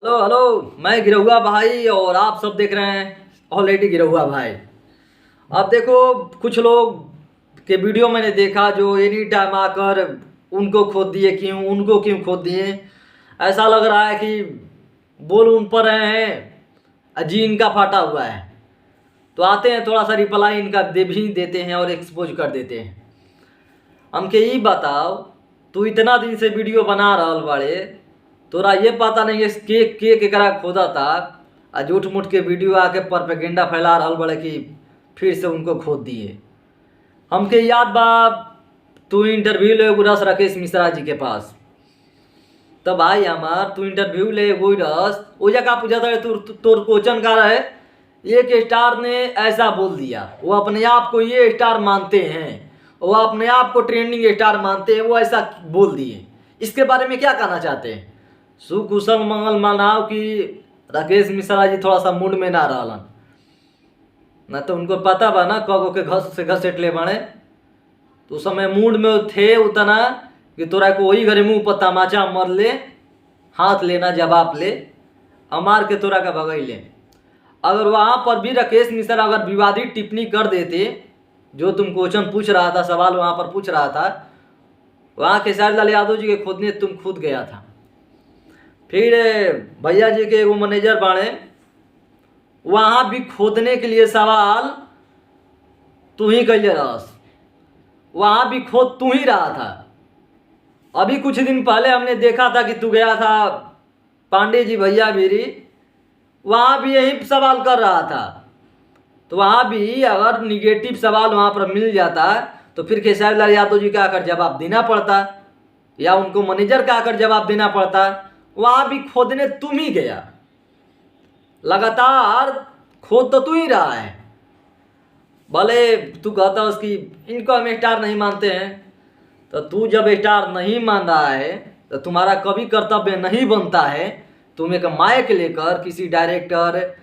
Hello hello. मैं गिरहुआ भाई और आप सब देख रहे हैं ऑलरेडी गिरहुआ भाई। अब देखो, कुछ लोग के वीडियो मैंने देखा जो एनी टाइम आकर उनको खोद दिए, क्यों उनको क्यों खोद दिए। ऐसा लग रहा है कि बोल उन पर रहे हैं, जी इनका फाटा हुआ है। तो आते हैं, थोड़ा सा रिप्लाई इनका दे भी देते हैं और एक्सपोज कर देते हैं। हमके ये बताओ, तू इतना दिन से वीडियो बना रहल बाड़े, तोरा ये पता नहीं है के केकरा खोदा था आ झूठ मूठ के वीडियो आके प्रोपेगेंडा फैला रहल बड़े कि फिर से उनको खोद दिए। हमके याद बा, तू इंटरव्यू ले गुरस राकेश मिश्रा जी के पास। तो भाई हमार तू इंटरव्यू ले गुरस वो जगह पूछा था तोर क्वेश्चन का रहे। एक स्टार ने ऐसा बोल दिया, वो अपने आप को ये स्टार मानते हैं, वो अपने आप को ट्रेंडिंग स्टार मानते हैं, वो ऐसा बोल दिए। इसके बारे में क्या कहना चाहते हैं? सुकुशल मंगल मनाओ कि राकेश मिश्रा जी थोड़ा सा मूड में ना रहलन। ना तो उनको पता बा ना कगो के घस से घसेटले बने, तो उस समय मूड में थे उतना कि तोरा को वही घरे मुंह पर तमाचा मर ले, हाथ लेना जवाब ले, अमार के तोरा का भगई ले। अगर वहाँ पर भी राकेश मिश्रा अगर विवादित टिप्पणी कर देते, जो तुम क्वेश्चन पूछ रहा था, सवाल वहाँ पर पूछ रहा था, वहाँ खेसारी लाल यादव जी के खोदने तुम खुद गया था। फिर भैया जी के एगो मैनेजर बाणे, वहाँ भी खोदने के लिए सवाल तू ही कैले रहस, वहाँ भी खोद तू ही रहा था। अभी कुछ दिन पहले हमने देखा था कि तू गया था पांडे जी भैया मेरी, वहाँ भी यही सवाल कर रहा था। तो वहाँ भी अगर निगेटिव सवाल वहाँ पर मिल जाता तो फिर खेसारी लाल यादव जी का आकर जवाब देना पड़ता, या उनको मैनेजर का आकर जवाब देना पड़ता। वहाँ भी खोदने तुम ही गया, लगातार खोद तो तू ही रहा है। भले तू कहता उसकी इनको हम स्टार नहीं मानते हैं, तो तू जब स्टार नहीं मान रहा है तो तुम्हारा कभी कर्तव्य नहीं बनता है तुम एक माइक लेकर किसी डायरेक्टर,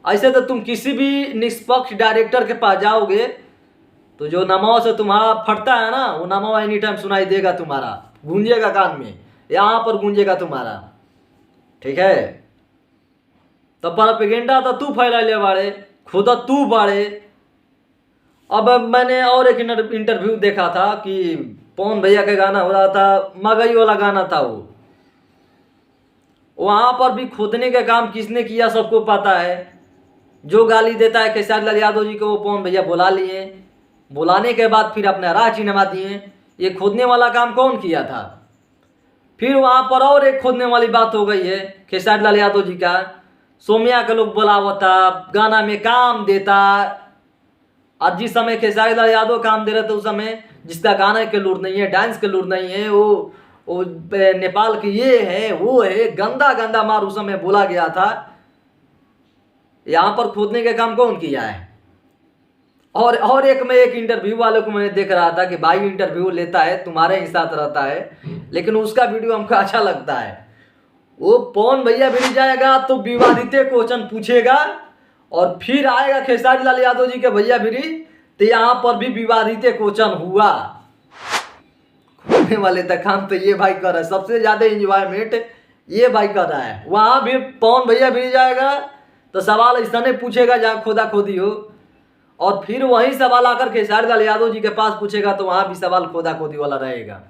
ऐसे तो तुम किसी भी निष्पक्ष डायरेक्टर के पास जाओगे तो जो नमाव से तुम्हारा फटता है ना, वो नमाव एनी टाइम सुनाई देगा, तुम्हारा गूंजेगा कान में, यहाँ पर गूंजेगा तुम्हारा। ठीक है, तो प्रोपेगेंडा तो तू फैला ले बाड़े, खुद तू बाड़े। अब मैंने और एक इंटरव्यू देखा था कि पवन भैया का गाना हो रहा था, मगई वाला गाना था वो। वहाँ पर भी खोदने का काम किसने किया सबको पता है। जो गाली देता है खेसारी लाल यादव जी को, वो पवन भैया बुला लिए, बुलाने के बाद फिर अपना राह चिन्हवा दिए। ये खोदने वाला काम कौन किया था? फिर वहाँ पर और एक खोदने वाली बात हो गई है खेसारी लाल यादव जी का। सोमिया के लोग बुलावता, गाना में काम देता, और जिस समय खेसारी लाल यादव काम दे रहे थे उस समय जिसका गाना के लूर नहीं है, डांस के लूर नहीं है, वो नेपाल की ये है वो है, गंदा गंदा मार उस समय बोला गया था। यहाँ पर खोदने का काम कौन किया है? और एक मैं एक इंटरव्यू वाले को मैंने देख रहा था कि भाई इंटरव्यू लेता है, तुम्हारे ही साथ रहता है, लेकिन उसका वीडियो हमको अच्छा लगता है। वो पवन भैया भी जाएगा तो विवादित क्वेश्चन पूछेगा, और फिर आएगा खेसारी लाल यादव जी के भैया भी, तो यहाँ पर भी विवादित क्वेश्चन हुआ। खोलने वाले तक काम तो ये भाई कर रहा है, सबसे ज्यादा इंजॉयमेंट ये भाई कर रहा है। वहां भी पवन भैया भी जाएगा तो सवाल ऐसा नहीं पूछेगा जहाँ खोदा खोदी हो, और फिर वही सवाल आकर खेसारी लाल यादव जी के पास पूछेगा तो वहां भी सवाल खोदा खोदी वाला रहेगा।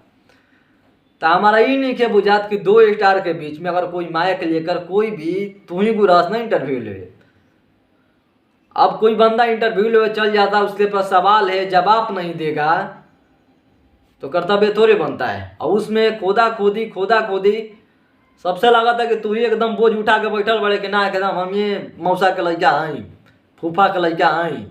तो हमारा ये नहीं के बुझात कि दो स्टार के बीच में अगर कोई माइक लेकर कोई भी तू ही गुरास ना इंटरव्यू ले। अब कोई बंदा इंटरव्यू ले चल जाता, उसके पास सवाल है जवाब नहीं देगा, तो कर्तव्य थोड़े बनता है। और उसमें खोदा खोदी सबसे लगा था कि तू ही एकदम बोझ उठा के बैठल बड़े कि ना एकदम हम ये मौसा के लड़का आई, फूफा के लड़का आई।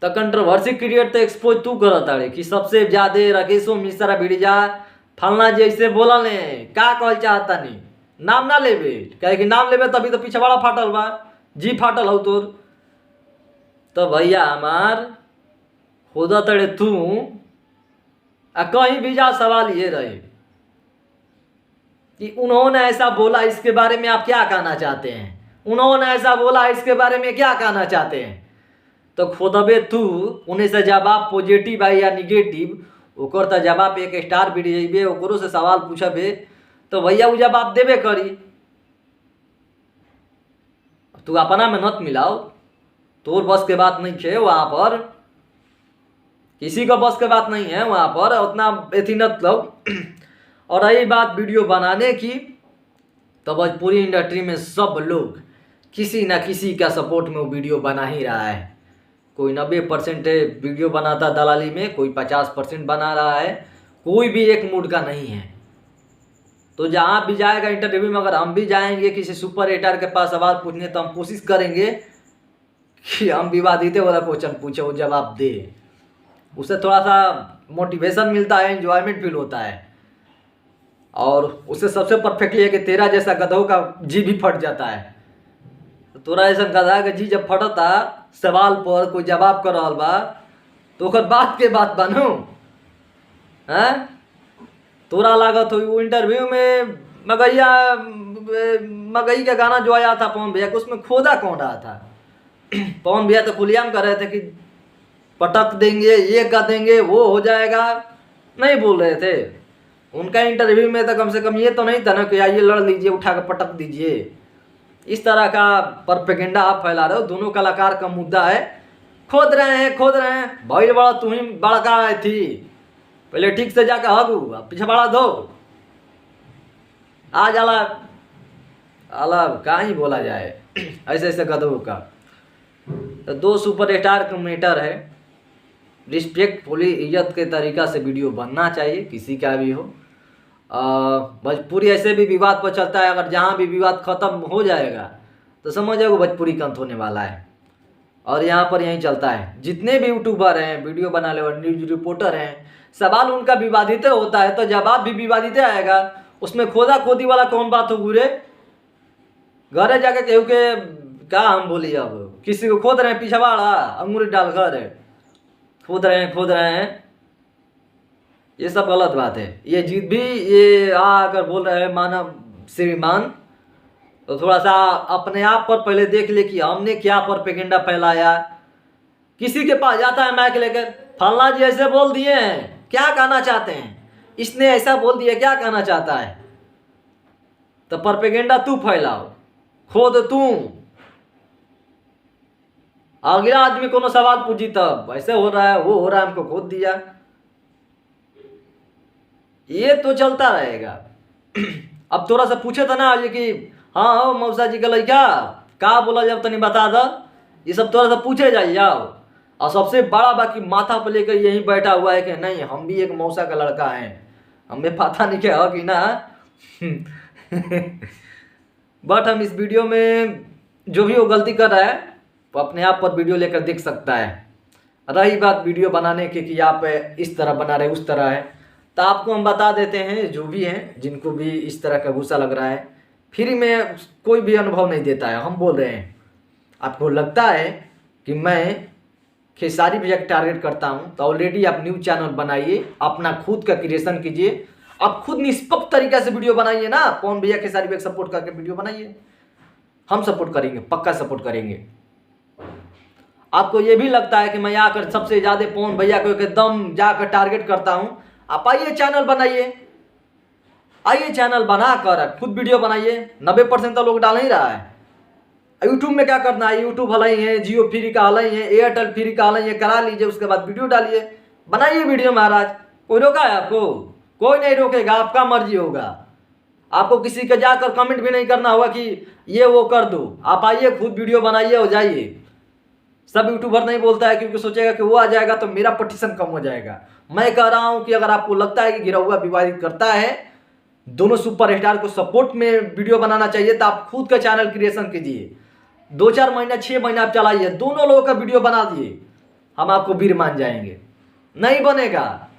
तो कंट्रोवर्सी क्रिएट तो एक्सपोज तू करता रे कि सबसे ज्यादा राकेशो मिश्रा भिड़िया फलना जैसे बोला ने का कहल चाहता नहीं, नाम ना लेबे, कहे कि नाम लेबे तभी तो पीछे बड़ा फाटल बा, जी फाटल हो तोर। तो भैया हमार खुदा तड़े तू कहीं भी जा, सवाल ये रहे कि उन्होंने ऐसा बोला, इसके बारे में आप क्या कहना चाहते हैं? उन्होंने ऐसा बोला, इसके बारे में क्या कहना चाहते हैं? तो खोदबे तू उन्हें से जवाब पॉजिटिव है या निगेटिव, ओकर तो जवाब एक स्टार भी जेबे, ओकरो से सवाल पूछबे तो भैया वो जवाब देवे करी। तू अपना में नत मिलाओ, तोर बस के बात नहीं है वहां पर, किसी का बस के बात नहीं है वहां पर, उतना एथी नत लो। और रही बात वीडियो बनाने की, तो भोजपुरी इंडस्ट्री में सब लोग किसी ना किसी का सपोर्ट में वो वीडियो बना ही रहा है। कोई 90% वीडियो बनाता दलाली में, कोई 50% बना रहा है, कोई भी एक मूड का नहीं है। तो जहाँ भी जाएगा इंटरव्यू में, अगर हम भी जाएंगे किसी सुपर एटर के पास सवाल पूछने, तो हम कोशिश करेंगे कि हम विवादित वाला क्वेश्चन पूछे, वो जवाब दे। उससे थोड़ा सा मोटिवेशन मिलता है, एंजॉयमेंट फील होता है। और उससे सबसे परफेक्टली है कि तेरा जैसा गधों का जी भी फट जाता है। तो तोरा ऐसा गधा का जी जब फटता सवाल पर, कोई जवाब कर रहा बा, तो ओकर बात के बात बनो हैं। तोरा लागत हो वो इंटरव्यू में मगई का गाना जो आया था पवन भैया को, उसमें खोदा कौन रहा था? पवन भैया तो खुलेआम कर रहे थे कि पटक देंगे, ये कर देंगे, वो हो जाएगा, नहीं बोल रहे थे। उनका इंटरव्यू में तो कम से कम ये तो नहीं था ना कि आइए लड़ लीजिए, उठा कर पटक दीजिए। इस तरह का प्रोपेगेंडा आप फैला रहे हो। दोनों कलाकार का मुद्दा है, खोद रहे हैं। भाई बड़ा तू ही बड़का थी, पहले ठीक से जाकर हगू, पीछे बड़ा दो, आज अलग कहाँ ही बोला जाए ऐसे ऐसे गधों का। तो दो सुपरस्टार का मैटर है, रिस्पेक्टफुली इज्जत के तरीका से वीडियो बनना चाहिए, किसी का भी हो। भोजपुरी ऐसे भी विवाद पर चलता है, अगर जहाँ भी विवाद खत्म हो जाएगा तो समझ जाओ भोजपुरी का अंत होने वाला है। और यहाँ पर यही चलता है, जितने भी यूट्यूबर हैं, वीडियो बनाने वाले, न्यूज रिपोर्टर हैं, सवाल उनका विवादित होता है तो जवाब भी विवादित आएगा। उसमें खोदा खोदी वाला कौन बात हो पूरे घरे जाके केहू के क्या हम बोली, अब किसी को खोद रहे हैं पिछवाड़ा अंगूरी डालकर खोद रहे हैं, ये सब गलत बात है। ये जीत भी ये आकर बोल रहे हैं मानव श्रीमान, तो थोड़ा सा अपने आप पर पहले देख ले कि हमने क्या प्रोपेगेंडा फैलाया। किसी के पास जाता है माइक लेकर, फल्ला जी ऐसे बोल दिए हैं, क्या कहना चाहते हैं, इसने ऐसा बोल दिया, क्या कहना चाहता है। तो प्रोपेगेंडा तू फैलाओ, खोद तू, अगला आदमी कोनो सवाल पूछी तब ऐसे हो रहा है, वो हो रहा है, हमको खोद दिया, ये तो चलता रहेगा। अब थोड़ा सा पूछे था ना ये कि हाँ मौसा जी का लड़का का बोला जब तनी बता दो, ये सब थोड़ा सा पूछे जाओ। और सबसे बड़ा बाकी माथा पर लेकर यही बैठा हुआ है कि नहीं हम भी एक मौसा का लड़का है, हमें पता नहीं क्या हो कि ना। बट हम इस वीडियो में जो भी वो गलती कर रहा है वो अपने आप पर वीडियो लेकर देख सकता है। रही बात वीडियो बनाने की कि आप इस तरह बना रहे उस तरह है, तो आपको हम बता देते हैं, जो भी हैं जिनको भी इस तरह का गुस्सा लग रहा है, फ्री में कोई भी अनुभव नहीं देता है। हम बोल रहे हैं, आपको लगता है कि मैं खेसारी भैया टारगेट करता हूं, तो ऑलरेडी आप न्यूज़ चैनल बनाइए, अपना खुद का क्रिएशन कीजिए, आप खुद निष्पक्ष तरीके से वीडियो बनाइए ना। पवन भैया खेसारी भैया सपोर्ट करके वीडियो बनाइए, हम सपोर्ट करेंगे, पक्का सपोर्ट करेंगे। आपको ये भी लगता है कि मैं आकर सबसे ज़्यादा पवन भैया को एकदम जाकर टारगेट करता हूँ, आप आइए चैनल बनाइए, आइए चैनल बनाकर खुद वीडियो बनाइए। 90% तो लोग डाल ही रहा है। यूट्यूब में क्या करना है, यूट्यूब हलाई है, जियो फ्री का हलाई है, एयरटेल फ्री का हलाई है, करा लीजिए, उसके बाद वीडियो डालिए, बनाइए वीडियो महाराज। कोई रोका है आपको? कोई नहीं रोकेगा, आपका मर्जी होगा। आपको किसी के जाकर कमेंट भी नहीं करना होगा कि ये वो कर दो, आप आइए खुद वीडियो बनाइए और जाइए। सब यूट्यूबर नहीं बोलता है क्योंकि सोचेगा कि वो आ जाएगा तो मेरा पटिशन कम हो जाएगा। मैं कह रहा हूं कि अगर आपको लगता है कि गिरहुआ विवादित करता है, दोनों सुपरस्टार को सपोर्ट में वीडियो बनाना चाहिए, तो आप खुद का चैनल क्रिएशन कीजिए, 2-4 महीना 6 महीना आप चलाइए, दोनों लोगों का वीडियो बना दिए, हम आपको वीर मान जाएंगे। नहीं बनेगा,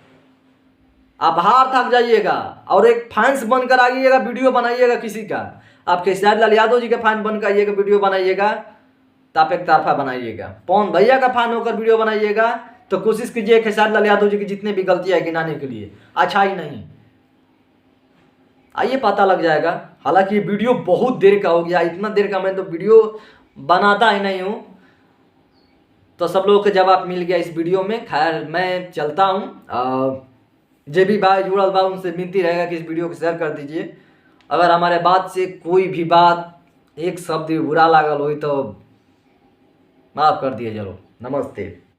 आप हार थक जाइएगा और एक फैंस बनकर आइएगा, वीडियो बनाइएगा किसी का। आप खेसारी लाल यादव जी का फैन बनकर आइएगा, वीडियो बनाइएगा, तो आप एक तरफा बनाइएगा। पवन भैया का फैन होकर वीडियो बनाइएगा तो कोशिश कीजिए खेसारी लाल यादव जी की जितने भी गलतियां है गिनाने के लिए, अच्छा ही नहीं, आइए पता लग जाएगा। हालांकि वीडियो बहुत देर का हो गया, इतना देर का मैं तो वीडियो बनाता ही नहीं हूँ, तो सब लोगों को जवाब मिल गया इस वीडियो में। खैर मैं चलता हूँ, जे भी भाई जुड़ल बा उनसे विनती रहेगा कि इस वीडियो को शेयर कर दीजिए। अगर हमारे बात से कोई भी बात एक शब्द भी बुरा लागल हो तो माफ़ कर दिए, चलो नमस्ते।